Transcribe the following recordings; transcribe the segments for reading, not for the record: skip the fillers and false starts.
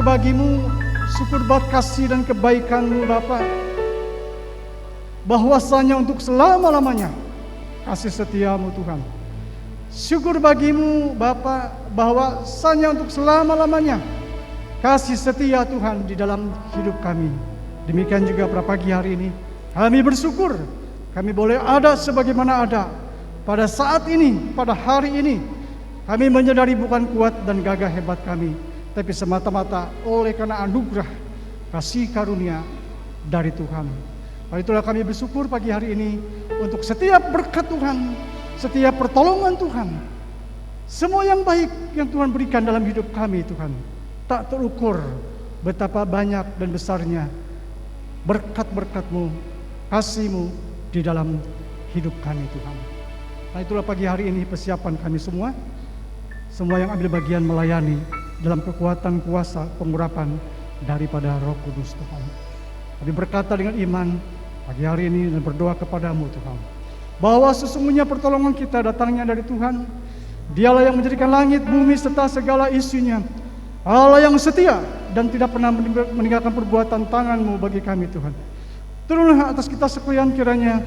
bagimu, syukur buat kasih dan kebaikan-Mu Bapa, bahwasanya untuk selama-lamanya kasih setia-Mu Tuhan. Syukur bagimu Bapa, bahwasanya untuk selama-lamanya kasih setia Tuhan di dalam hidup kami. Demikian juga pada pagi hari ini kami bersyukur kami boleh ada sebagaimana ada pada saat ini, pada hari ini. Kami menyadari bukan kuat dan gagah hebat kami, tapi semata-mata oleh karena anugerah kasih karunia dari Tuhan. Oleh itulah kami bersyukur pagi hari ini untuk setiap berkat Tuhan, setiap pertolongan Tuhan, semua yang baik yang Tuhan berikan dalam hidup kami Tuhan. Tak terukur betapa banyak dan besarnya berkat-berkat-Mu, kasih-Mu di dalam hidup kami Tuhan. Nah itulah pagi hari ini persiapan kami semua yang ambil bagian melayani dalam kekuatan kuasa pengurapan daripada Roh Kudus Tuhan. Kami berkata dengan iman pagi hari ini dan berdoa kepadamu Tuhan, bahwa sesungguhnya pertolongan kita datangnya dari Tuhan. Dialah yang menjadikan langit, bumi serta segala isinya. Allah yang setia dan tidak pernah meninggalkan perbuatan tangan-Mu bagi kami Tuhan. Turunlah atas kita sekalian kiranya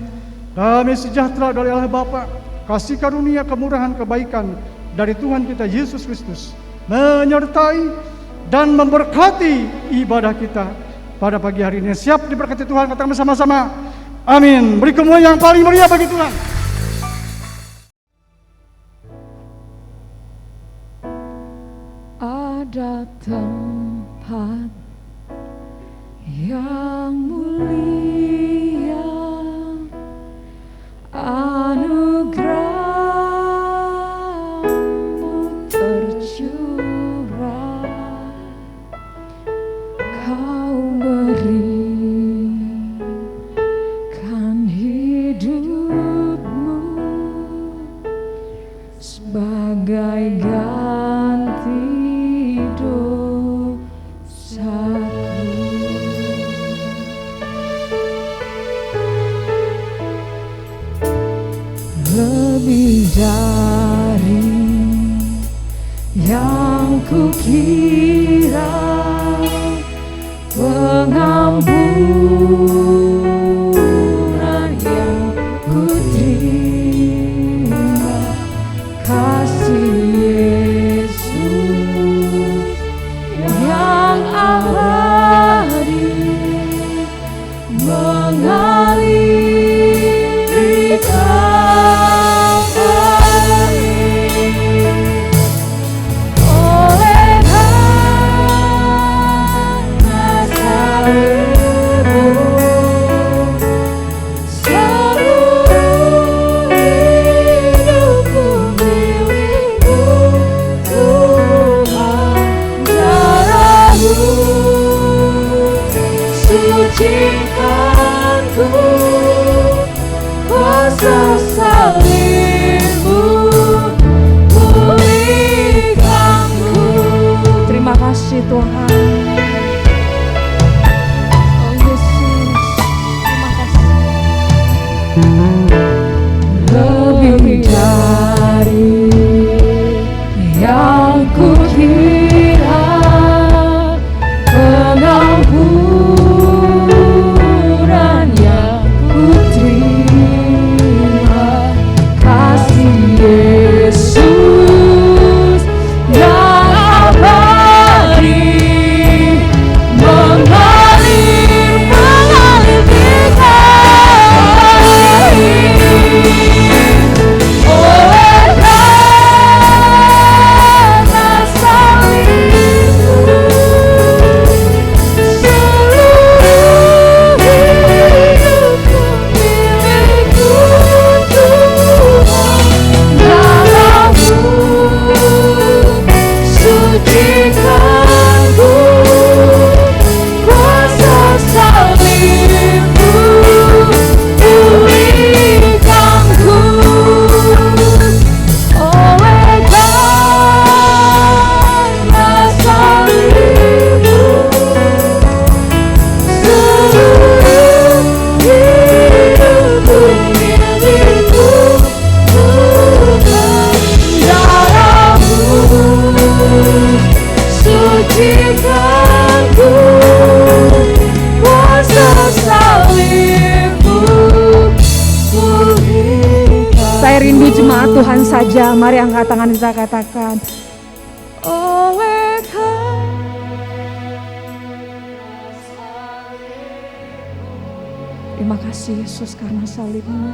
kami sejahtera dari Allah Bapa, kasih karunia, kemurahan, kebaikan dari Tuhan kita Yesus Kristus menyertai dan memberkati ibadah kita pada pagi hari ini. Siap diberkati Tuhan, katakan bersama-sama amin. Beri kemuliaan yang paling meriah bagi Tuhan. Ada tempat yang mulia, anugerah-Mu tercurah, Kau berikan hidup-Mu sebagai ganti lebih dari yang kukira, pengampunan yang kuterima, kasih Yesus yang abadi mengalir sucikanku, kuasa salib-Mu pulihkanku. Terima kasih Tuhan. Oh Yesus, terima kasih. Lebih dari yang kukira, pengampunan yang kuterima, kasih Yesus yang abadi mengalir di kami. Oleh Tuhan saja. Mari angkat tangan kita katakan, oleh terima kasih Yesus karena salib-Mu.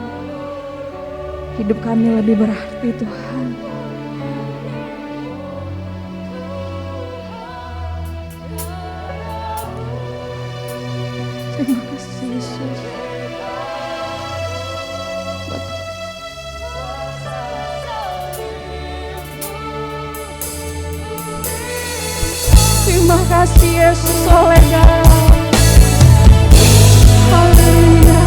Hidup kami lebih berarti Tuhan. Terima kasih Yesus. Terima kasih Yesus oleh darah. Haleluya.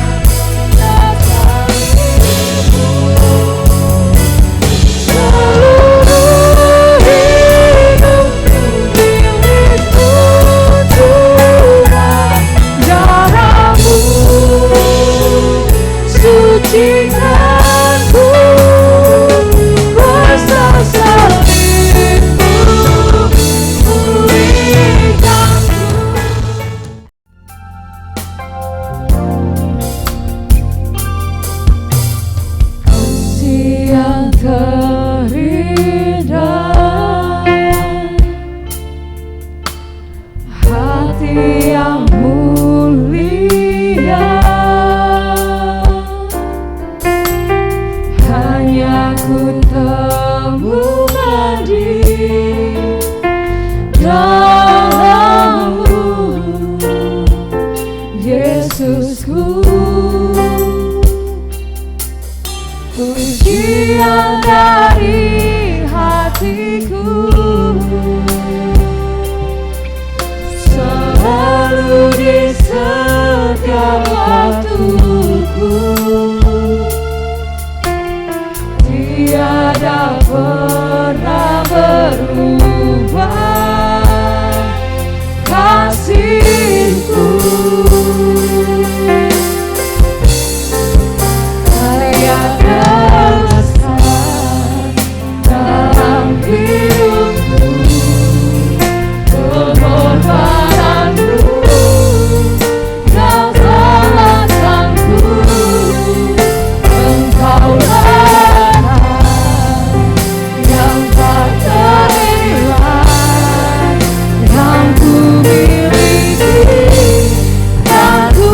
Seluruh hidup milik-Mu Tuhan, darah-Mu sucikanku, kuasa salib-Mu pulihkanku. Kasih yang terindah, hati yang mulia, hanya ku temukan di dalam-Mu, Yesusku. Pujian dari hatiku, selalu di setiap waktuku, tiada pernah berubah kasih-Ku. Karya besar dalam hidupku, pengorbananmu yang selamatkanku, Engkaulah yang tak ternilai, yang ku miliki dan ku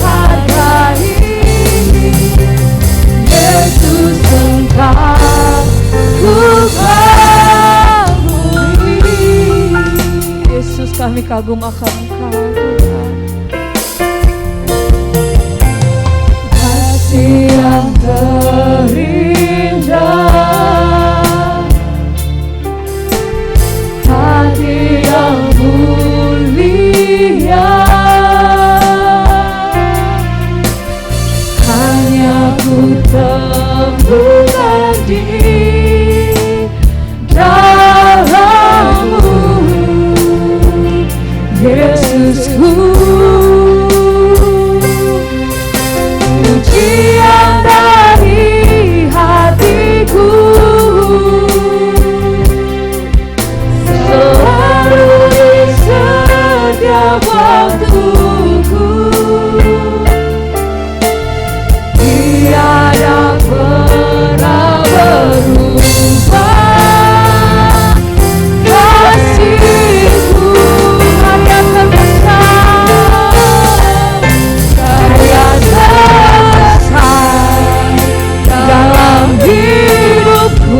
hargai. Yesus, Engkau ku kagumi. Yesus, kami kagum akan Engkau Tuhan. Kasih yang terindah, hati yang mulia, hanya ku temukan di dalam-Mu, Yesusku. Pujian dari hatiku, selalu di setiap waktuku, tiada pernah berubah kasih-Ku. Karya terbesar, karya terbesar dalam hidupku,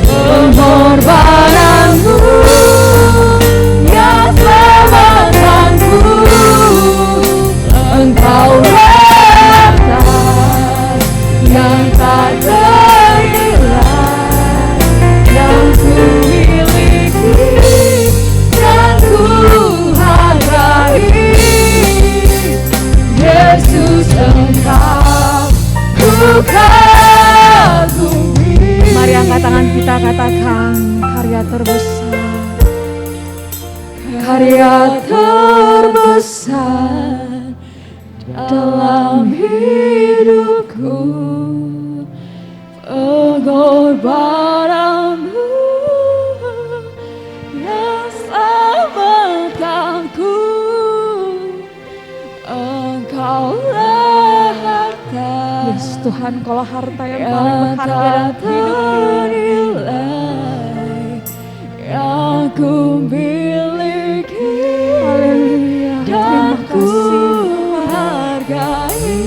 pengorbananmu yang selamatkanku, Engkaulah yang tak ternilai, yang ku miliki dan ku hargai. Yesus, Engkau ku kagumi. Mari angkat tangan kita, katakan, karya terbesar, karya terbesar dalam hidupku, pengorbananmu yang selamatkanku, Engkaulah harta Tuhan, kalau harta yang paling berharga dalam hidup yang ku miliki, haleluya, dan terima ku kasih hargai.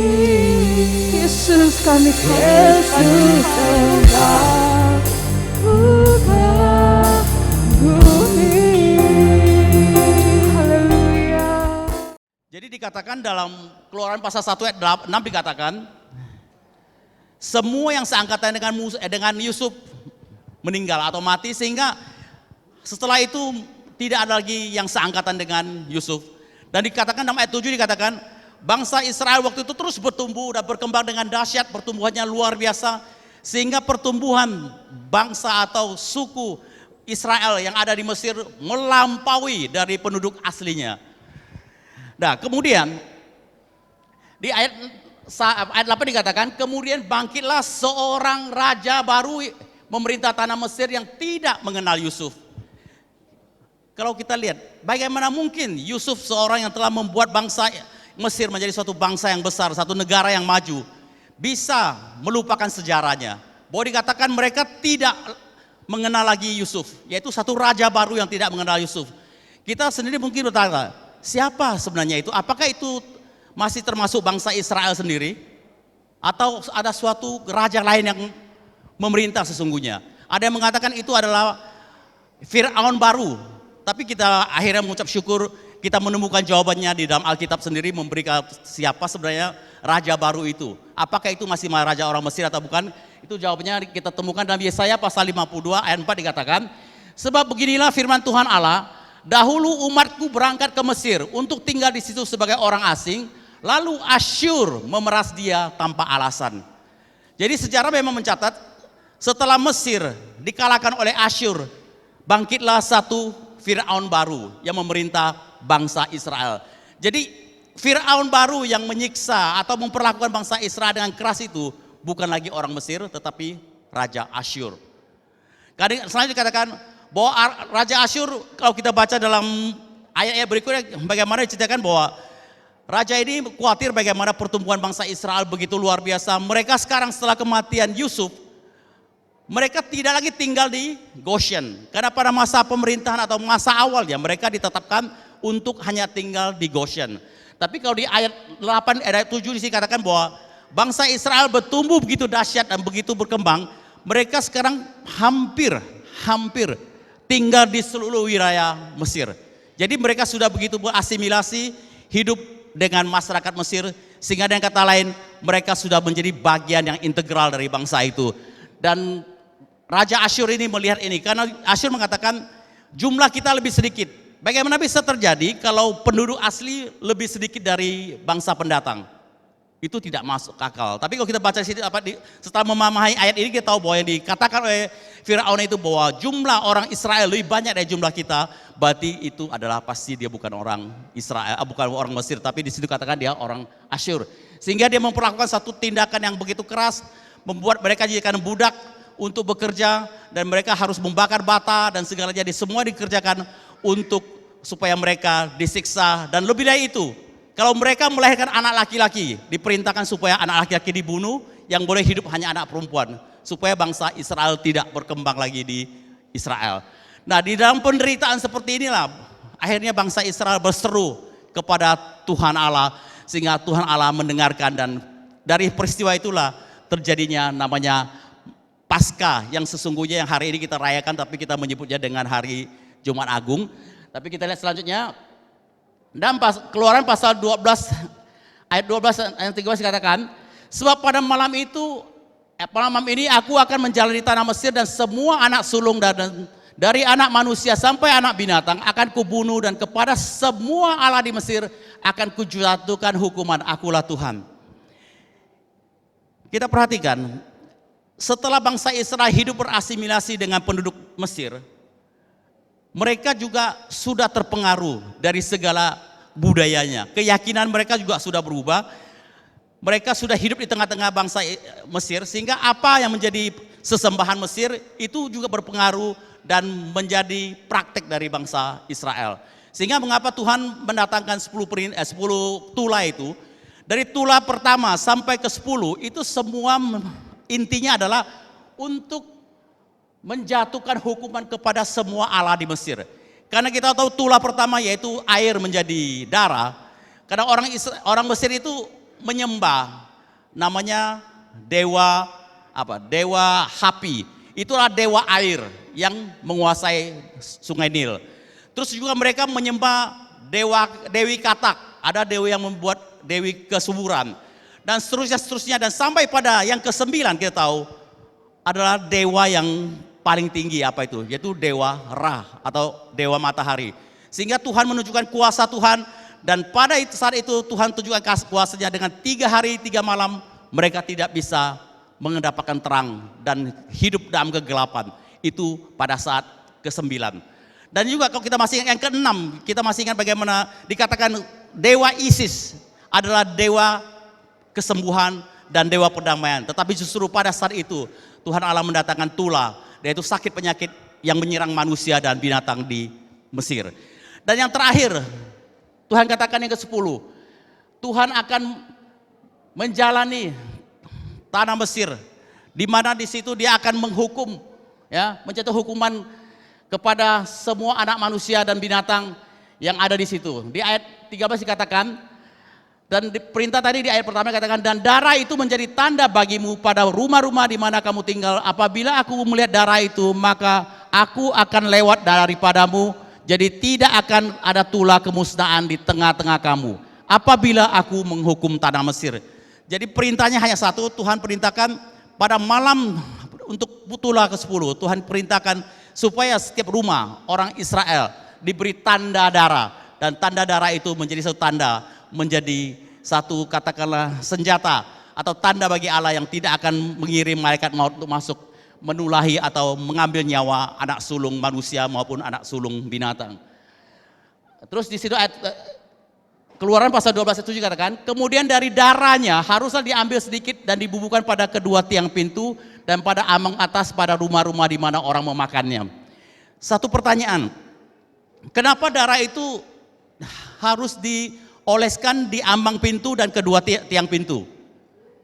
Yesus, kami Yesus engkau bukan bumi. haleluya. Jadi dikatakan dalam Keluaran pasal 1 ayat 6 dikatakan semua yang seangkatan dengan Yusuf meninggal atau mati, sehingga setelah itu tidak ada lagi yang seangkatan dengan Yusuf. Dan dikatakan dalam ayat 7 dikatakan bangsa Israel waktu itu terus bertumbuh dan berkembang dengan dahsyat, pertumbuhannya luar biasa, sehingga pertumbuhan bangsa atau suku Israel yang ada di Mesir melampaui dari penduduk aslinya. Nah, kemudian di ayat 8 dikatakan kemudian bangkitlah seorang raja baru memerintah tanah Mesir yang tidak mengenal Yusuf. Kalau kita lihat bagaimana mungkin Yusuf, seorang yang telah membuat bangsa Mesir menjadi suatu bangsa yang besar, satu negara yang maju, bisa melupakan sejarahnya. Bahwa dikatakan mereka tidak mengenal lagi Yusuf, yaitu satu raja baru yang tidak mengenal Yusuf. Kita sendiri mungkin bertanya, siapa sebenarnya itu? Apakah itu masih termasuk bangsa Israel sendiri? Atau ada suatu raja lain yang memerintah sesungguhnya? Ada yang mengatakan itu adalah Fir'aun baru. Tapi kita akhirnya mengucap syukur, kita menemukan jawabannya di dalam Alkitab sendiri, memberikan siapa sebenarnya raja baru itu. Apakah itu masih raja orang Mesir atau bukan? Itu jawabannya kita temukan dalam Yesaya pasal 52 ayat 4 dikatakan, sebab beginilah firman Tuhan Allah, dahulu umatku berangkat ke Mesir untuk tinggal di situ sebagai orang asing, lalu Asyur memeras dia tanpa alasan. Jadi sejarah memang mencatat setelah Mesir dikalahkan oleh Asyur, bangkitlah satu Fir'aun baru yang memerintah bangsa Israel. Jadi Fir'aun baru yang menyiksa atau memperlakukan bangsa Israel dengan keras itu bukan lagi orang Mesir tetapi Raja Asyur. Selanjutnya dikatakan bahwa Raja Asyur, kalau kita baca dalam ayat-ayat berikutnya bagaimana diceritakan bahwa raja ini khawatir bagaimana pertumbuhan bangsa Israel begitu luar biasa. Mereka sekarang setelah kematian Yusuf, mereka tidak lagi tinggal di Goshen. Karena pada masa pemerintahan atau masa awalnya mereka ditetapkan untuk hanya tinggal di Goshen. Tapi kalau di ayat 8, ayat 7 disini katakan bahwa bangsa Israel bertumbuh begitu dahsyat dan begitu berkembang. Mereka sekarang hampir tinggal di seluruh wilayah Mesir. Jadi mereka sudah begitu berasimilasi, hidup dengan masyarakat Mesir, sehingga dengan kata lain mereka sudah menjadi bagian yang integral dari bangsa itu. Dan Raja Asyur ini melihat ini, karena Asyur mengatakan jumlah kita lebih sedikit. Bagaimana bisa terjadi kalau penduduk asli lebih sedikit dari bangsa pendatang? Itu tidak masuk akal. Tapi kalau kita baca di sini, setelah memahami ayat ini kita tahu bahwa yang dikatakan oleh Fir'aun itu bahwa jumlah orang Israel lebih banyak dari jumlah kita, berarti itu adalah pasti dia bukan orang Israel, bukan orang Mesir, tapi di situ katakan dia orang Asyur. Sehingga dia memperlakukan satu tindakan yang begitu keras, membuat mereka dijadikan budak untuk bekerja, dan mereka harus membakar bata dan segala jadi semua dikerjakan untuk supaya mereka disiksa. Dan lebih dari itu, kalau mereka melahirkan anak laki-laki, diperintahkan supaya anak laki-laki dibunuh, yang boleh hidup hanya anak perempuan, supaya bangsa Israel tidak berkembang lagi di Israel. Nah, di dalam penderitaan seperti inilah akhirnya bangsa Israel berseru kepada Tuhan Allah, sehingga Tuhan Allah mendengarkan, dan dari peristiwa itulah terjadinya namanya Paskah, yang sesungguhnya yang hari ini kita rayakan, tapi kita menyebutnya dengan hari Jumat Agung. Tapi kita lihat selanjutnya, dalam Keluaran pasal 12 ayat 12 ayat 13 dikatakan, sebab pada malam ini aku akan menjalani tanah Mesir, dan semua anak sulung dan dari anak manusia sampai anak binatang akan kubunuh, dan kepada semua Allah di Mesir akan kujatuhkan hukuman. Akulah Tuhan. Kita perhatikan, setelah bangsa Israel hidup berasimilasi dengan penduduk Mesir, mereka juga sudah terpengaruh dari segala budayanya. Keyakinan mereka juga sudah berubah. Mereka sudah hidup di tengah-tengah bangsa Mesir, sehingga apa yang menjadi sesembahan Mesir itu juga berpengaruh dan menjadi praktek dari bangsa Israel. Sehingga mengapa Tuhan mendatangkan 10 tulai itu, Dari Tula pertama sampai ke 10 itu semua intinya adalah untuk menjatuhkan hukuman kepada semua Allah di Mesir. Karena kita tahu Tula pertama yaitu air menjadi darah. Karena orang Mesir itu menyembah namanya dewa Dewa Hapi. Itulah dewa air yang menguasai Sungai Nil. Terus juga mereka menyembah Dewi Katak. Ada dewi yang membuat dewi kesuburan. Dan seterusnya. Dan sampai pada yang ke-9 kita tahu adalah dewa yang paling tinggi yaitu Dewa Ra atau Dewa Matahari. Sehingga Tuhan menunjukkan kuasa Tuhan. Dan pada saat itu Tuhan tunjukkan kuasanya dengan 3 hari 3 malam mereka tidak bisa mendapatkan terang dan hidup dalam kegelapan. Itu pada saat ke-9. Dan juga kalau kita masih ingat yang ke-6, kita masih ingat bagaimana dikatakan Dewa Isis adalah dewa kesembuhan dan dewa perdamaian. Tetapi justru pada saat itu Tuhan Allah mendatangkan Tula, yaitu sakit penyakit yang menyerang manusia dan binatang di Mesir. Dan yang terakhir, Tuhan katakan yang ke-10, Tuhan akan menjalani tanah Mesir, di mana di situ dia akan menghukum, menjatuh hukuman kepada semua anak manusia dan binatang yang ada di situ. Di ayat 13 dikatakan, dan perintah tadi di ayat pertama dikatakan, dan darah itu menjadi tanda bagimu pada rumah-rumah di mana kamu tinggal. Apabila aku melihat darah itu, maka aku akan lewat daripadamu, jadi tidak akan ada Tula kemusnahan di tengah-tengah kamu. Apabila aku menghukum tanah Mesir. Jadi perintahnya hanya satu, Tuhan perintahkan pada malam untuk Tula ke-10, Tuhan perintahkan supaya setiap rumah orang Israel diberi tanda darah. Dan tanda darah itu menjadi satu tanda, menjadi satu katakanlah senjata atau tanda bagi Allah yang tidak akan mengirim malaikat maut untuk masuk menulahi atau mengambil nyawa anak sulung manusia maupun anak sulung binatang. Terus di situ ayat Keluaran pasal 12 itu juga katakan, kemudian dari darahnya haruslah diambil sedikit dan dibubuhkan pada kedua tiang pintu dan pada ambang atas pada rumah-rumah di mana orang memakannya. Satu pertanyaan, kenapa darah itu harus dioleskan di ambang pintu dan kedua tiang pintu?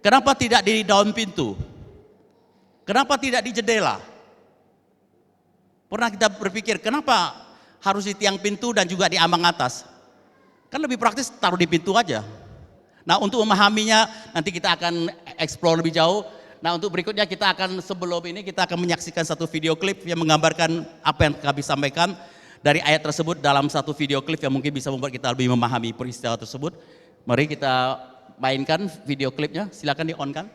Kenapa tidak di daun pintu? Kenapa tidak di jendela? Pernah kita berpikir kenapa harus di tiang pintu dan juga di ambang atas? Kan lebih praktis taruh di pintu aja. Nah, untuk memahaminya nanti kita akan explore lebih jauh. Nah, untuk berikutnya kita akan sebelum ini kita akan menyaksikan satu video klip yang menggambarkan apa yang kami sampaikan dari ayat tersebut dalam satu video klip yang mungkin bisa membuat kita lebih memahami peristiwa tersebut. Mari kita mainkan video klipnya. Silakan di-on-kan.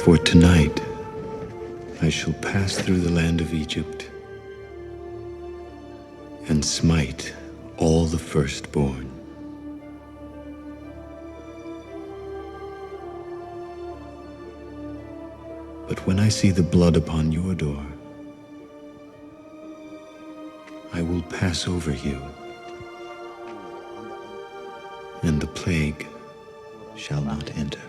For tonight I shall pass through the land of Egypt and smite all the firstborn. But when I see the blood upon your door, I will pass over you, and the plague shall not enter.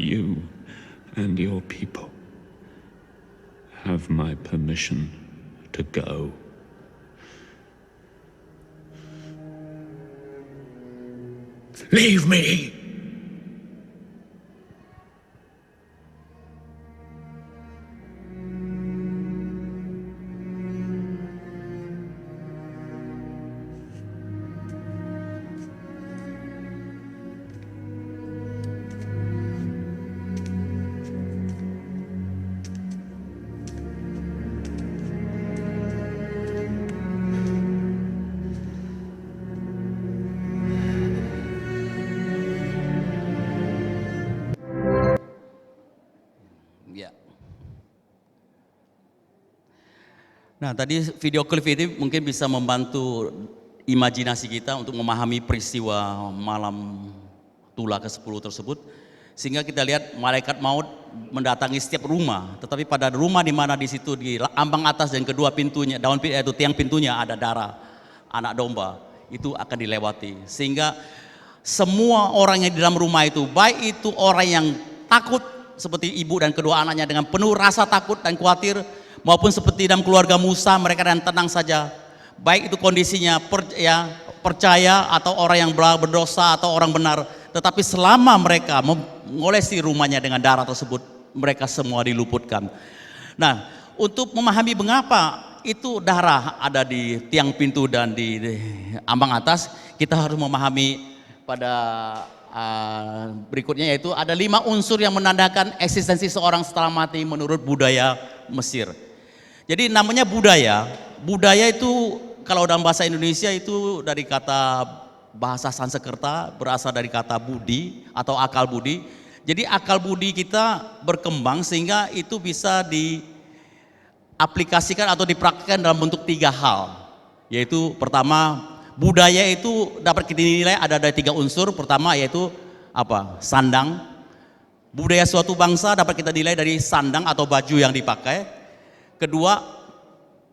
you and your people have my permission to go. Leave me! Ya. Nah, tadi video klip ini mungkin bisa membantu imajinasi kita untuk memahami peristiwa malam Tula ke-10 tersebut. Sehingga kita lihat malaikat maut mendatangi setiap rumah, tetapi pada rumah di mana di situ di ambang atas dan kedua pintunya, itu tiang pintunya ada darah anak domba, itu akan dilewati. Sehingga semua orang yang di dalam rumah itu, baik itu orang yang takut seperti ibu dan kedua anaknya dengan penuh rasa takut dan khawatir, maupun seperti dalam keluarga Musa, mereka dan tenang saja, baik itu kondisinya percaya atau orang yang berdosa atau orang benar, tetapi selama mereka mengolesi rumahnya dengan darah tersebut, mereka semua diluputkan. Nah, untuk memahami mengapa itu darah ada di tiang pintu dan di ambang atas, kita harus memahami pada berikutnya, yaitu ada 5 unsur yang menandakan eksistensi seorang setelah mati menurut budaya Mesir. Jadi namanya budaya itu kalau dalam bahasa Indonesia itu dari kata bahasa Sanskerta, berasal dari kata budi atau akal budi. Jadi akal budi kita berkembang sehingga itu bisa diaplikasikan atau dipraktikkan dalam bentuk 3 hal. Yaitu pertama, budaya itu dapat kita nilai ada dari 3 unsur. Pertama yaitu apa? Sandang. Budaya suatu bangsa dapat kita nilai dari sandang atau baju yang dipakai. Kedua,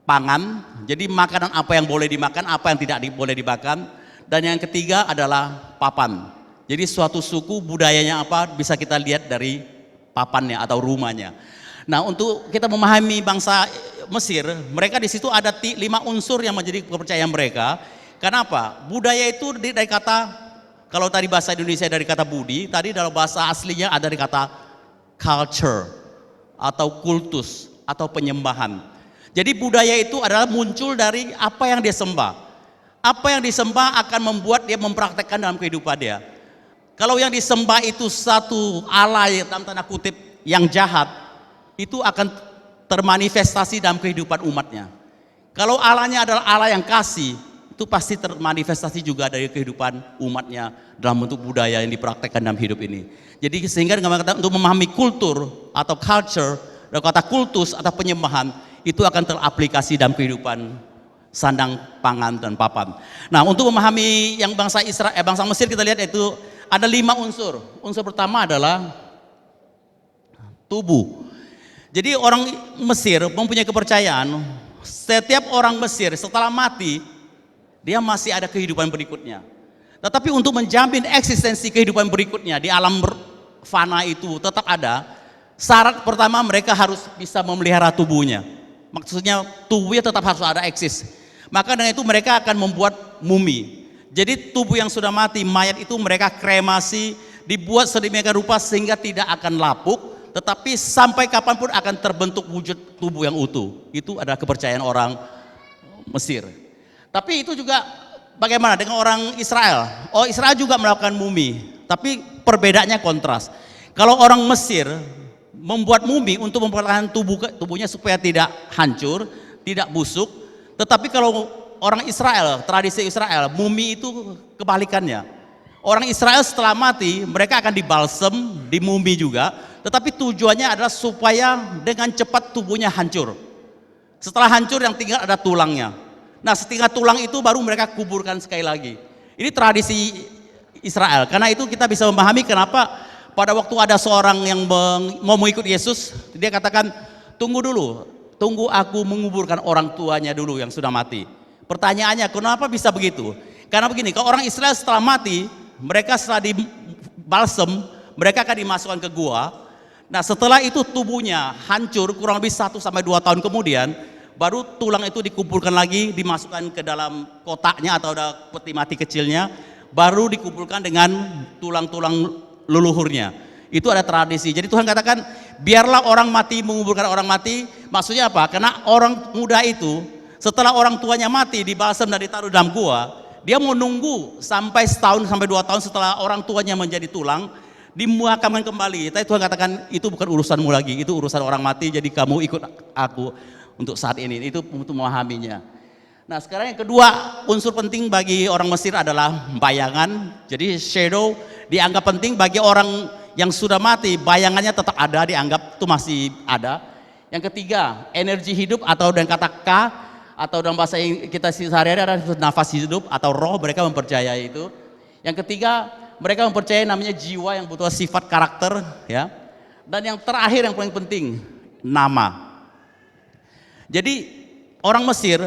pangan. Jadi makanan apa yang boleh dimakan, apa yang tidak boleh dimakan. Dan yang ketiga adalah papan. Jadi suatu suku budayanya apa bisa kita lihat dari papannya atau rumahnya. Nah, untuk kita memahami bangsa Mesir, mereka di situ ada 5 unsur yang menjadi kepercayaan mereka. Kenapa? Budaya itu dari kata, kalau tadi bahasa Indonesia dari kata budi, tadi dalam bahasa aslinya ada dari kata culture atau kultus atau penyembahan. Jadi budaya itu adalah muncul dari apa yang dia sembah. Apa yang disembah akan membuat dia mempraktekkan dalam kehidupan dia. Kalau yang disembah itu satu Allah yang dalam tanda kutip yang jahat, itu akan termanifestasi dalam kehidupan umatnya. Kalau Allahnya adalah Allah yang kasih, itu pasti termanifestasi juga dari kehidupan umatnya dalam bentuk budaya yang dipraktekkan dalam hidup ini. Jadi sehingga dengan kata untuk memahami kultur atau culture, dan kata kultus atau penyembahan, itu akan teraplikasi dalam kehidupan sandang, pangan, dan papan. Nah, untuk memahami yang bangsa Mesir kita lihat itu ada 5 unsur. Unsur pertama adalah tubuh. Jadi orang Mesir mempunyai kepercayaan setiap orang Mesir setelah mati dia masih ada kehidupan berikutnya. Tetapi untuk menjamin eksistensi kehidupan berikutnya di alam fana itu tetap ada, syarat pertama mereka harus bisa memelihara tubuhnya. Maksudnya tubuhnya tetap harus ada eksis. Maka dengan itu mereka akan membuat mumi. Jadi tubuh yang sudah mati, mayat itu mereka kremasi, dibuat sedemikian rupa sehingga tidak akan lapuk, tetapi sampai kapanpun akan terbentuk wujud tubuh yang utuh. Itu adalah kepercayaan orang Mesir. Tapi itu juga bagaimana dengan orang Israel? Oh, Israel juga melakukan mumi, tapi perbedaannya kontras. Kalau orang Mesir membuat mumi untuk mempertahankan tubuhnya supaya tidak hancur, tidak busuk. Tetapi kalau orang Israel, tradisi Israel, mumi itu kebalikannya. Orang Israel setelah mati, mereka akan dibalsem, dimumi juga. Tetapi tujuannya adalah supaya dengan cepat tubuhnya hancur. Setelah hancur yang tinggal ada tulangnya. Nah, setinggal tulang itu baru mereka kuburkan sekali lagi. Ini tradisi Israel. Karena itu kita bisa memahami kenapa pada waktu ada seorang yang mau mengikut Yesus, dia katakan, tunggu dulu. Tunggu aku menguburkan orang tuanya dulu yang sudah mati. Pertanyaannya, kenapa bisa begitu? Karena begini, kalau orang Israel setelah mati, mereka setelah dibalsem, mereka akan dimasukkan ke gua. Nah setelah itu tubuhnya hancur kurang lebih 1 sampai 2 tahun kemudian, baru tulang itu dikumpulkan lagi, dimasukkan ke dalam kotaknya atau ada peti mati kecilnya, baru dikumpulkan dengan tulang-tulang leluhurnya. Itu ada tradisi. Jadi Tuhan katakan, biarlah orang mati menguburkan orang mati. Maksudnya apa? Karena orang muda itu setelah orang tuanya mati dibalsam dan ditaruh dalam gua, dia mau nunggu sampai 1 sampai 2 tahun setelah orang tuanya menjadi tulang, dimakamkan kembali. Tapi Tuhan katakan, itu bukan urusanmu lagi, itu urusan orang mati, jadi kamu ikut aku untuk saat ini. Itu untuk memahaminya. Nah sekarang yang kedua, unsur penting bagi orang Mesir adalah bayangan. Jadi shadow dianggap penting bagi orang yang sudah mati, bayangannya tetap ada, dianggap itu masih ada. Yang ketiga, energi hidup atau dengan kata K, atau dalam bahasa kita sehari-hari ada nafas hidup atau roh, mereka mempercayai itu. Yang ketiga, mereka mempercayai namanya jiwa yang butuh sifat karakter, ya. Dan yang terakhir yang paling penting, nama. Jadi orang Mesir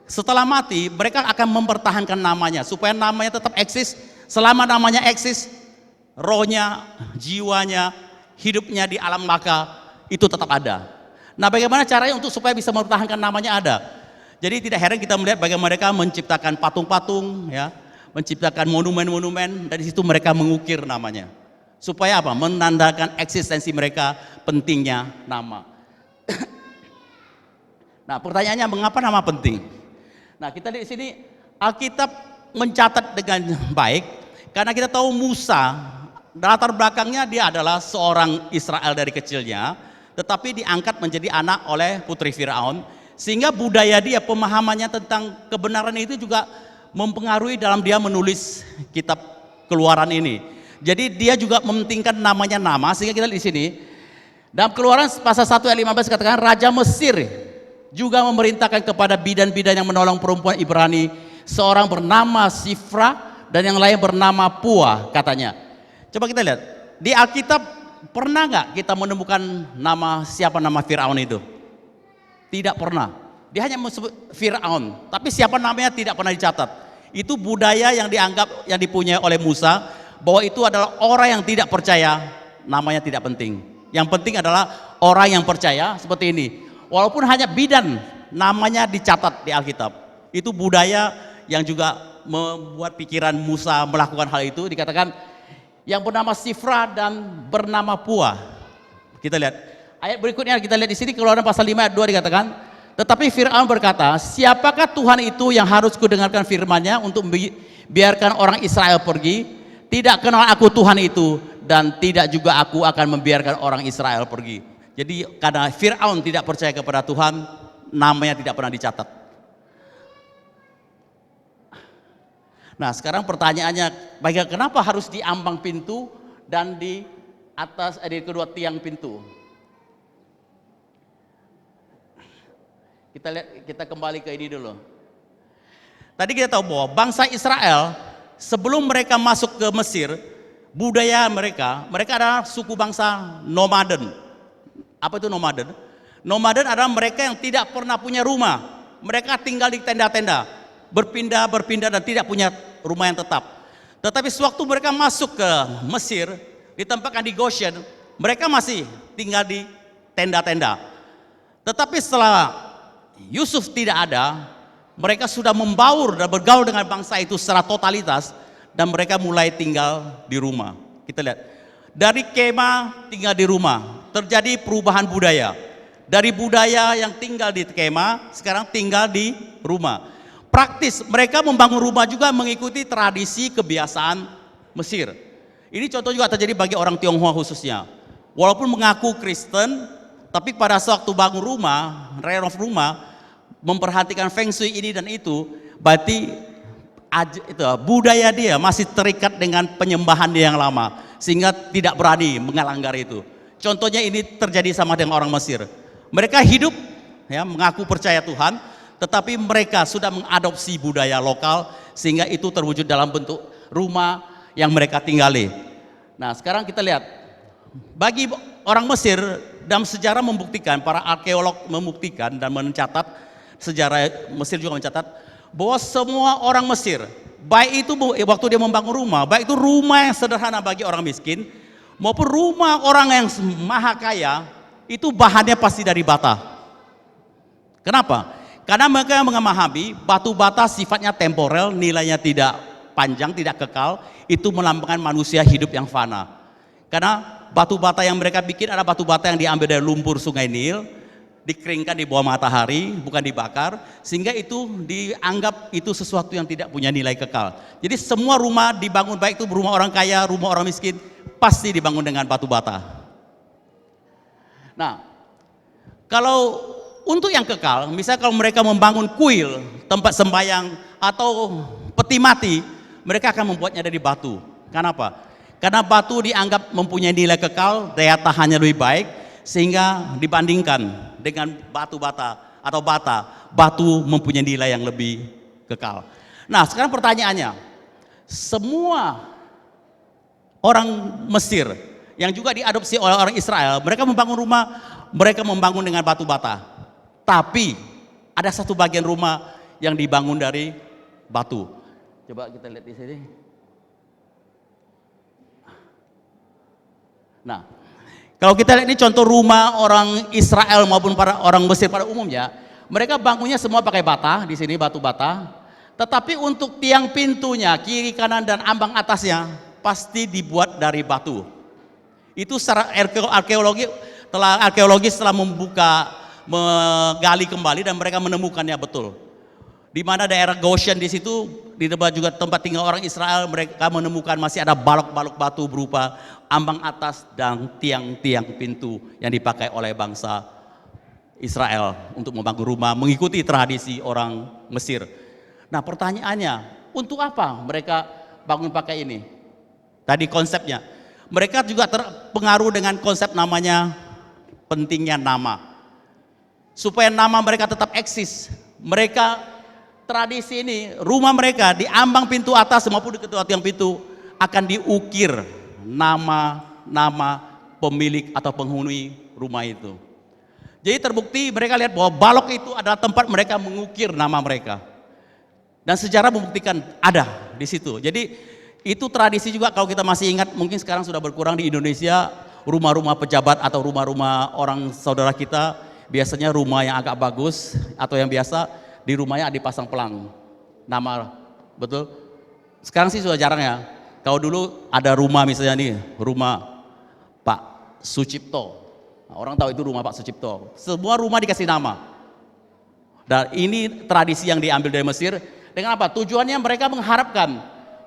setelah mati mereka akan mempertahankan namanya supaya namanya tetap eksis. Selama namanya eksis, rohnya, jiwanya, hidupnya di alam baka itu tetap ada. Nah, bagaimana caranya untuk supaya bisa mempertahankan namanya ada? Jadi tidak heran kita melihat bagaimana mereka menciptakan patung-patung, ya, menciptakan monumen-monumen, dari situ mereka mengukir namanya. Supaya apa? Menandakan eksistensi mereka, pentingnya nama. Nah, pertanyaannya mengapa nama penting? Nah, kita lihat di sini Alkitab mencatat dengan baik karena kita tahu Musa latar belakangnya dia adalah seorang Israel dari kecilnya, tetapi diangkat menjadi anak oleh putri Firaun, sehingga budaya dia, pemahamannya tentang kebenaran itu juga mempengaruhi dalam dia menulis kitab Keluaran ini. Jadi dia juga mementingkan namanya nama, sehingga kita lihat di sini dalam Keluaran pasal 1 ayat 15 katakan Raja Mesir juga memerintahkan kepada bidan-bidan yang menolong perempuan Ibrani, seorang bernama Sifra dan yang lain bernama Pua, katanya. Coba kita lihat di Alkitab, pernah nggak kita menemukan siapa nama Firaun itu? Tidak pernah. Dia hanya menyebut Firaun, tapi siapa namanya tidak pernah dicatat. Itu budaya yang dianggap, yang dipunyai oleh Musa, bahwa itu adalah orang yang tidak percaya, namanya tidak penting. Yang penting adalah orang yang percaya, seperti ini. Walaupun hanya bidan, namanya dicatat di Alkitab. Itu budaya yang juga membuat pikiran Musa melakukan hal itu. Dikatakan yang bernama Sifra dan bernama Pua. Kita lihat ayat berikutnya, kita lihat di sini Keluaran pasal 5 ayat 2 dikatakan, tetapi Firaun berkata, siapakah Tuhan itu yang harus kudengarkan firman-Nya untuk biarkan orang Israel pergi? Tidak kenal aku Tuhan itu, dan tidak juga aku akan membiarkan orang Israel pergi. Jadi karena Firaun tidak percaya kepada Tuhan, namanya tidak pernah dicatat. Nah sekarang pertanyaannya, kenapa harus di ambang pintu dan di atas, di kedua tiang pintu? Kita lihat, kita kembali ke ini dulu. Tadi kita tahu bahwa bangsa Israel sebelum mereka masuk ke Mesir, budaya mereka adalah suku bangsa nomaden. Apa itu nomaden? Nomaden adalah mereka yang tidak pernah punya rumah. Mereka tinggal di tenda-tenda, berpindah dan tidak punya rumah yang tetap. Tetapi sewaktu mereka masuk ke Mesir, ditempatkan di Goshen, mereka masih tinggal di tenda-tenda. Tetapi setelah Yusuf tidak ada, mereka sudah membaur dan bergaul dengan bangsa itu secara totalitas, dan mereka mulai tinggal di rumah. Kita lihat, dari kemah tinggal di rumah, terjadi perubahan budaya. Dari budaya yang tinggal di kemah, sekarang tinggal di rumah. Praktis, mereka membangun rumah juga mengikuti tradisi kebiasaan Mesir. Ini contoh juga terjadi bagi orang Tionghoa khususnya. Walaupun mengaku Kristen, tapi pada waktu bangun rumah, renov rumah, memperhatikan feng shui ini dan itu, berarti budaya dia masih terikat dengan penyembahan dia yang lama, sehingga tidak berani mengelanggar itu. Contohnya ini terjadi sama dengan orang Mesir. Mereka hidup, ya, mengaku percaya Tuhan, tetapi mereka sudah mengadopsi budaya lokal, sehingga itu terwujud dalam bentuk rumah yang mereka tinggali. Nah sekarang kita lihat, bagi orang Mesir, dalam sejarah membuktikan, para arkeolog membuktikan dan mencatat, sejarah Mesir juga mencatat, bahwa semua orang Mesir, baik itu waktu dia membangun rumah, baik itu rumah yang sederhana bagi orang miskin, maupun rumah orang yang maha kaya, itu bahannya pasti dari bata. Kenapa? Karena mereka memahami batu bata sifatnya temporer, nilainya tidak panjang, tidak kekal, itu melambangkan manusia hidup yang fana. Karena batu bata yang mereka bikin adalah batu bata yang diambil dari lumpur sungai Nil, dikeringkan di bawah matahari, bukan dibakar, sehingga itu dianggap itu sesuatu yang tidak punya nilai kekal. Jadi semua rumah dibangun, baik itu rumah orang kaya, rumah orang miskin, pasti dibangun dengan batu bata. Nah, kalau untuk yang kekal, misalnya kalau mereka membangun kuil, tempat sembahyang atau peti mati, mereka akan membuatnya dari batu. Kenapa? Karena batu dianggap mempunyai nilai kekal, daya tahannya lebih baik, sehingga dibandingkan dengan batu bata atau bata, batu mempunyai nilai yang lebih kekal. Nah, sekarang pertanyaannya, semua orang Mesir yang juga diadopsi oleh orang Israel, mereka membangun rumah, mereka membangun dengan batu bata. Tapi ada satu bagian rumah yang dibangun dari batu. Coba kita lihat di sini. Nah, kalau kita lihat ini contoh rumah orang Israel maupun para orang Mesir pada umumnya, mereka bangunnya semua pakai bata, di sini batu bata. Tetapi untuk tiang pintunya, kiri kanan dan ambang atasnya pasti dibuat dari batu. Itu secara arkeologis telah menggali kembali dan mereka menemukannya betul. Di mana daerah Goshen di situ, di tempat juga tempat tinggal orang Israel, mereka menemukan masih ada balok-balok batu berupa ambang atas dan tiang-tiang pintu yang dipakai oleh bangsa Israel untuk membangun rumah mengikuti tradisi orang Mesir. Nah, pertanyaannya, untuk apa mereka bangun pakai ini? Tadi konsepnya, mereka juga terpengaruh dengan konsep namanya pentingnya nama. Supaya nama mereka tetap eksis, mereka tradisi ini, rumah mereka di ambang pintu atas maupun di ketua tiang pintu akan diukir nama pemilik atau penghuni rumah itu. Jadi terbukti mereka lihat bahwa balok itu adalah tempat mereka mengukir nama mereka. Dan sejarah membuktikan ada di situ. Jadi itu tradisi juga kalau kita masih ingat, mungkin sekarang sudah berkurang di Indonesia, rumah-rumah pejabat atau rumah-rumah orang saudara kita, biasanya rumah yang agak bagus atau yang biasa di rumahnya dipasang pelang nama, betul? Sekarang sih sudah jarang ya. Kalau dulu ada rumah misalnya nih, rumah Pak Sucipto. Nah, orang tahu itu rumah Pak Sucipto. Semua rumah dikasih nama. Dan ini tradisi yang diambil dari Mesir. Dengan apa? Tujuannya mereka mengharapkan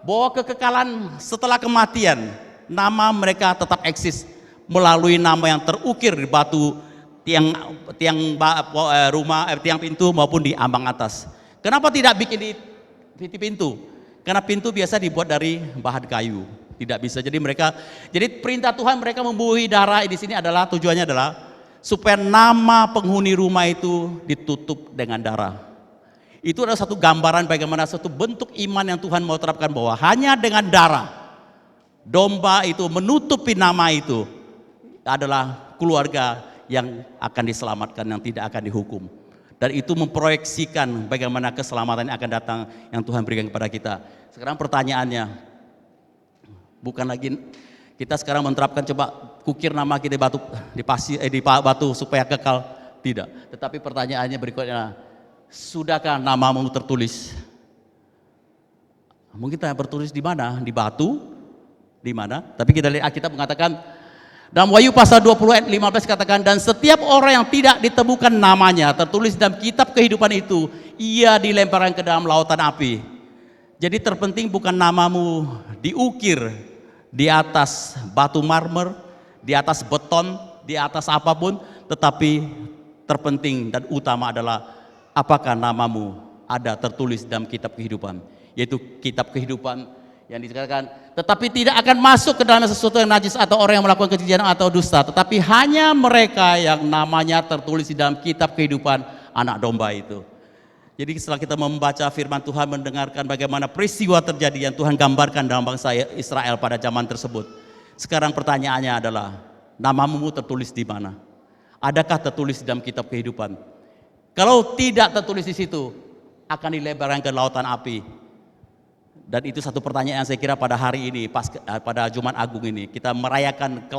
bahwa kekekalan setelah kematian, nama mereka tetap eksis melalui nama yang terukir di batu tiang pintu maupun di ambang atas. Kenapa tidak bikin di pintu? Karena pintu biasa dibuat dari bahan kayu, tidak bisa. Jadi perintah Tuhan mereka membuih darah di sini adalah tujuannya adalah supaya nama penghuni rumah itu ditutup dengan darah. Itu adalah satu gambaran bagaimana satu bentuk iman yang Tuhan mau terapkan, bahwa hanya dengan darah domba itu menutupi nama itu adalah keluarga yang akan diselamatkan, yang tidak akan dihukum. Dan itu memproyeksikan bagaimana keselamatan yang akan datang yang Tuhan berikan kepada kita. Sekarang pertanyaannya, bukan lagi kita sekarang menerapkan coba kukir nama kita di batu supaya kekal, tidak. Tetapi pertanyaannya berikutnya, sudahkah namamu tertulis? Mungkin kita bertulis di mana? Di batu? Di mana? Tapi kita lihat Alkitab mengatakan dalam Wahyu pasal 20 ayat 15 katakan, dan setiap orang yang tidak ditemukan namanya tertulis dalam kitab kehidupan itu, ia dilemparkan ke dalam lautan api. Jadi terpenting bukan namamu diukir di atas batu marmer, di atas beton, di atas apapun, tetapi terpenting dan utama adalah apakah namamu ada tertulis dalam kitab kehidupan, yaitu kitab kehidupan yang dikatakan, tetapi tidak akan masuk ke dalam sesuatu yang najis atau orang yang melakukan kejijikan atau dusta, tetapi hanya mereka yang namanya tertulis di dalam kitab kehidupan anak domba itu. Jadi setelah kita membaca firman Tuhan, mendengarkan bagaimana peristiwa terjadi yang Tuhan gambarkan dalam bangsa Israel pada zaman tersebut, sekarang pertanyaannya adalah, namamu tertulis di mana? Adakah tertulis di dalam kitab kehidupan? Kalau tidak tertulis di situ, akan dilebarkan ke lautan api. Dan itu satu pertanyaan saya kira pada hari ini, pada Jumat Agung ini, kita merayakan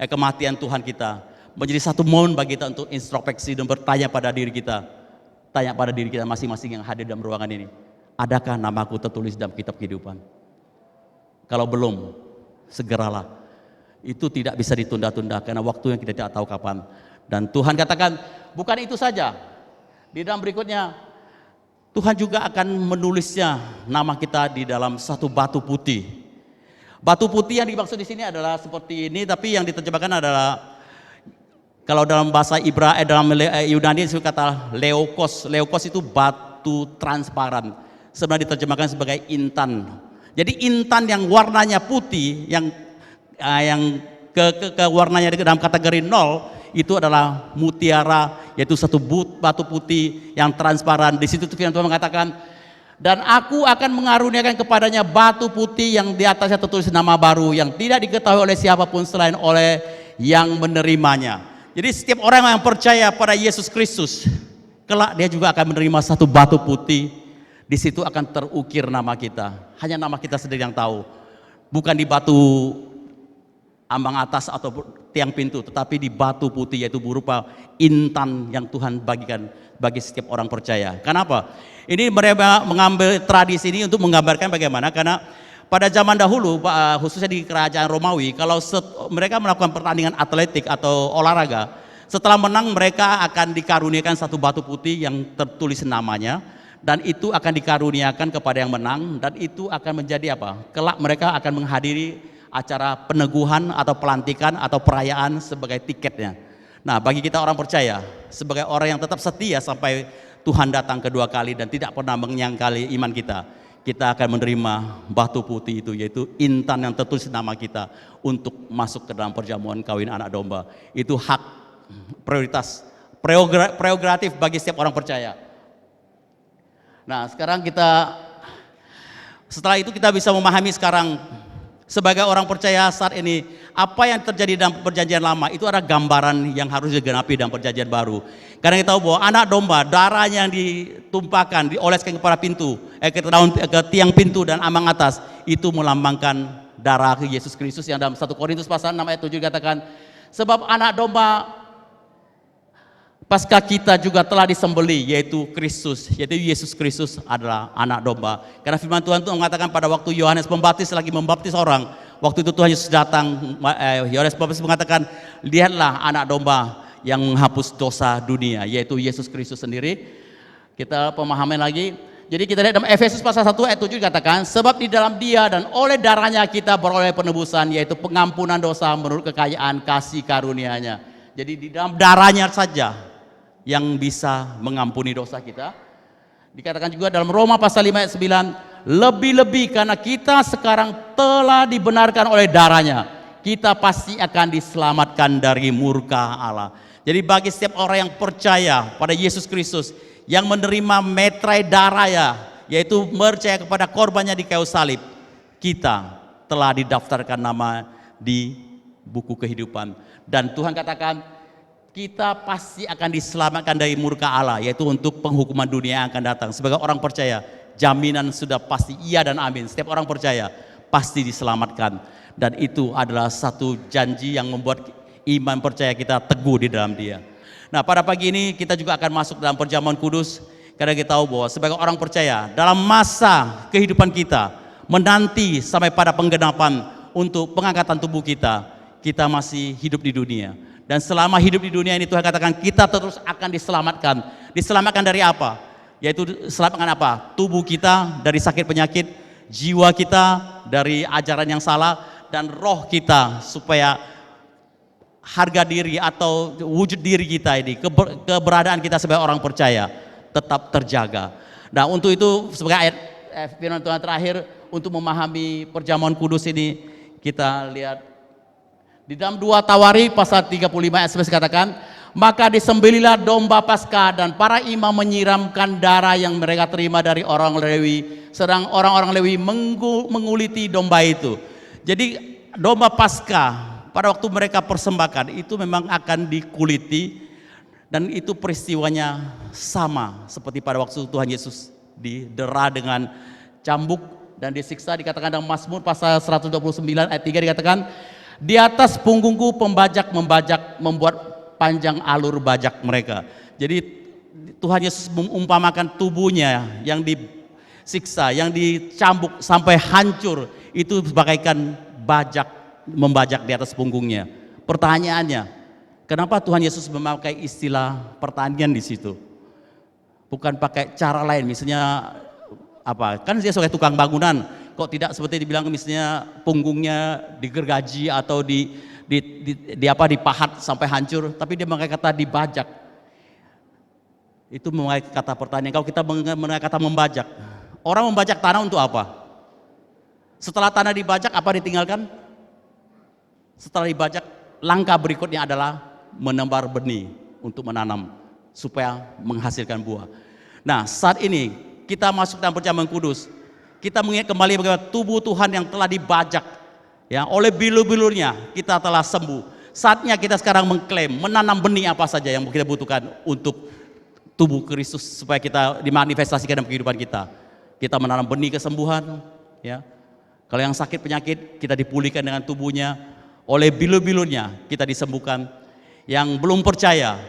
kematian Tuhan kita, menjadi satu momen bagi kita untuk introspeksi dan bertanya pada diri kita, tanya pada diri kita masing-masing yang hadir dalam ruangan ini, adakah namaku tertulis dalam kitab kehidupan? Kalau belum, segeralah. Itu tidak bisa ditunda-tunda karena waktu yang kita tidak tahu kapan. Dan Tuhan katakan, bukan itu saja. Di dalam berikutnya, Tuhan juga akan menulisnya nama kita di dalam satu batu putih. Batu putih yang dimaksud di sini adalah seperti ini, tapi yang diterjemahkan adalah kalau dalam bahasa dalam Yunani itu kata leukos. Leukos itu batu transparan. Sebenarnya diterjemahkan sebagai intan. Jadi intan yang warnanya putih, yang warnanya dalam kategori 0 itu adalah mutiara, yaitu satu batu putih yang transparan. Di situ Firman Tuhan mengatakan, dan aku akan mengaruniakan kepadanya batu putih yang di atasnya tertulis nama baru yang tidak diketahui oleh siapapun selain oleh yang menerimanya. Jadi setiap orang yang percaya pada Yesus Kristus, kelak dia juga akan menerima satu batu putih. Di situ akan terukir nama kita. Hanya nama kita sendiri yang tahu. Bukan di batu ambang atas atau tiang pintu, tetapi di batu putih, yaitu berupa intan yang Tuhan bagikan bagi setiap orang percaya. Kenapa? Ini mereka mengambil tradisi ini untuk menggambarkan bagaimana, karena pada zaman dahulu, khususnya di kerajaan Romawi, kalau mereka melakukan pertandingan atletik atau olahraga, setelah menang mereka akan dikaruniakan satu batu putih yang tertulis namanya, dan itu akan dikaruniakan kepada yang menang, dan itu akan menjadi apa? Kelak mereka akan menghadiri acara peneguhan atau pelantikan atau perayaan sebagai tiketnya. Nah, bagi kita orang percaya, sebagai orang yang tetap setia sampai Tuhan datang kedua kali dan tidak pernah menyangkali iman kita, kita akan menerima batu putih itu, yaitu intan yang tertulis nama kita untuk masuk ke dalam perjamuan kawin anak domba. Itu hak, prioritas, prerogatif bagi setiap orang percaya. Nah, sekarang setelah itu kita bisa memahami sekarang sebagai orang percaya saat ini, apa yang terjadi dalam perjanjian lama itu adalah gambaran yang harus digenapi dalam perjanjian baru. Karena kita tahu bahwa anak domba, darahnya yang ditumpahkan, dioleskan kepada pintu, ke tiang pintu dan ambang atas, itu melambangkan darah Yesus Kristus yang dalam 1 Korintus pasal 6 ayat 7 dikatakan, sebab anak domba Paskah kita juga telah disembeli, yaitu Kristus, yaitu Yesus Kristus adalah anak domba. Karena firman Tuhan itu mengatakan pada waktu Yohanes Pembaptis lagi membaptis orang, waktu itu Tuhan Yesus datang, Yohanes Pembaptis mengatakan, lihatlah anak domba yang menghapus dosa dunia, yaitu Yesus Kristus sendiri. Kita pemahaman lagi. Jadi kita lihat dalam Efesus pasal 1 ayat 7 dikatakan, sebab di dalam Dia dan oleh darahnya kita beroleh penebusan, yaitu pengampunan dosa menurut kekayaan kasih karunia-Nya. Jadi di dalam darahnya saja yang bisa mengampuni dosa kita. Dikatakan juga dalam Roma pasal 5 ayat 9, lebih-lebih karena kita sekarang telah dibenarkan oleh darahnya, kita pasti akan diselamatkan dari murka Allah. Jadi bagi setiap orang yang percaya pada Yesus Kristus, yang menerima meterai darahnya, yaitu percaya kepada korbannya di kayu salib, kita telah didaftarkan nama di buku kehidupan. Dan Tuhan katakan, kita pasti akan diselamatkan dari murka Allah, yaitu untuk penghukuman dunia yang akan datang. Sebagai orang percaya, jaminan sudah pasti iya dan amin. Setiap orang percaya pasti diselamatkan, dan itu adalah satu janji yang membuat iman percaya kita teguh di dalam Dia. Nah, pada pagi ini kita juga akan masuk dalam perjamuan kudus, karena kita tahu bahwa sebagai orang percaya dalam masa kehidupan kita menanti sampai pada penggenapan untuk pengangkatan tubuh kita, kita masih hidup di dunia. Dan selama hidup di dunia ini Tuhan katakan kita terus akan diselamatkan. Diselamatkan dari apa? Yaitu selamatkan apa? Tubuh kita dari sakit penyakit, jiwa kita dari ajaran yang salah, dan roh kita supaya harga diri atau wujud diri kita ini, keberadaan kita sebagai orang percaya tetap terjaga. Nah, untuk itu sebagai ayat firman Tuhan terakhir untuk memahami perjamuan kudus ini, kita lihat di dalam 2 Tawari pasal 35 ayat 11 katakan, maka disembelilah domba Paskah dan para imam menyiramkan darah yang mereka terima dari orang Lewi, sedang orang-orang Lewi menguliti domba itu. Jadi domba Paskah pada waktu mereka persembahkan itu memang akan dikuliti, dan itu peristiwanya sama seperti pada waktu Tuhan Yesus didera dengan cambuk dan disiksa. Dikatakan dalam Mazmur pasal 129 ayat 3 dikatakan, di atas punggungku pembajak membajak, membuat panjang alur bajak mereka. Jadi Tuhan Yesus mengumpamakan tubuhnya yang disiksa, yang dicambuk sampai hancur, itu bagaikan bajak membajak di atas punggungnya. Pertanyaannya, kenapa Tuhan Yesus memakai istilah pertanian di situ? Bukan pakai cara lain, misalnya apa? Kan dia sebagai tukang bangunan, kok tidak seperti dibilang misalnya punggungnya digergaji atau dipahat sampai hancur, tapi dia memakai kata dibajak. Itu memakai kata pertanian. Kalau kita memakai kata membajak, orang membajak tanah untuk apa? Setelah tanah dibajak, apa ditinggalkan? Setelah dibajak, langkah berikutnya adalah menebar benih untuk menanam supaya menghasilkan buah. Nah, saat ini kita masuk dalam perjamuan kudus, kita mengingat kembali bagaimana tubuh Tuhan yang telah dibajak, ya, oleh bilu-bilunya kita telah sembuh. Saatnya kita sekarang mengklaim, menanam benih apa saja yang kita butuhkan untuk tubuh Kristus supaya kita dimanifestasikan dalam kehidupan kita. Kita menanam benih kesembuhan, ya. Kalau yang sakit penyakit kita dipulihkan dengan tubuhnya. Oleh bilu-bilunya kita disembuhkan. Yang belum percaya,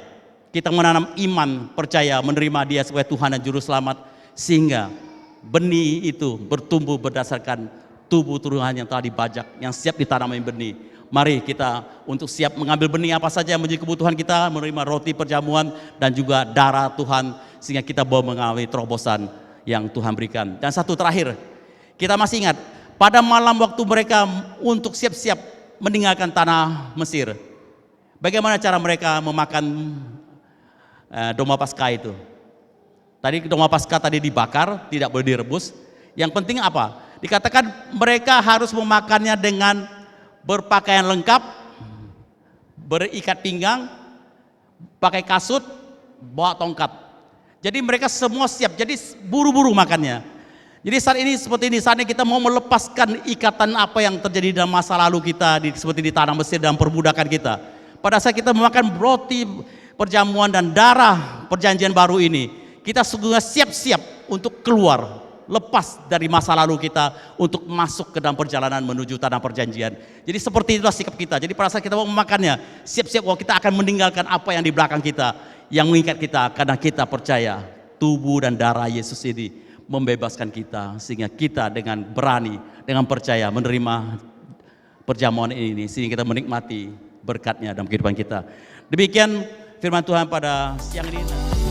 kita menanam iman, percaya, menerima Dia sebagai Tuhan dan Juru Selamat, sehingga benih itu bertumbuh berdasarkan tubuh Tuhan yang telah dibajak, yang siap ditanami benih. Mari kita untuk siap mengambil benih apa saja yang menjadi kebutuhan kita, menerima roti perjamuan dan juga darah Tuhan, sehingga kita boleh mengalami terobosan yang Tuhan berikan. Dan satu terakhir, kita masih ingat pada malam waktu mereka untuk siap-siap meninggalkan tanah Mesir, bagaimana cara mereka memakan domba Paskah itu? Tadi domba Paskah tadi dibakar, tidak boleh direbus. Yang penting apa? Dikatakan mereka harus memakannya dengan berpakaian lengkap, berikat pinggang, pakai kasut, bawa tongkat. Jadi mereka semua siap, jadi buru-buru makannya. Jadi saat ini seperti ini, saatnya kita mau melepaskan ikatan apa yang terjadi dalam masa lalu kita, seperti di tanah Mesir dalam perbudakan kita. Pada saat kita memakan roti perjamuan dan darah perjanjian baru ini, kita sungguh siap-siap untuk keluar, lepas dari masa lalu kita untuk masuk ke dalam perjalanan menuju tanah perjanjian. Jadi seperti itulah sikap kita. Jadi pada saat kita mau memakannya, siap-siap bahwa kita akan meninggalkan apa yang di belakang kita, yang mengikat kita, karena kita percaya tubuh dan darah Yesus ini membebaskan kita, sehingga kita dengan berani, dengan percaya menerima perjamuan ini, sehingga kita menikmati berkatnya dalam kehidupan kita. Demikian firman Tuhan pada siang ini.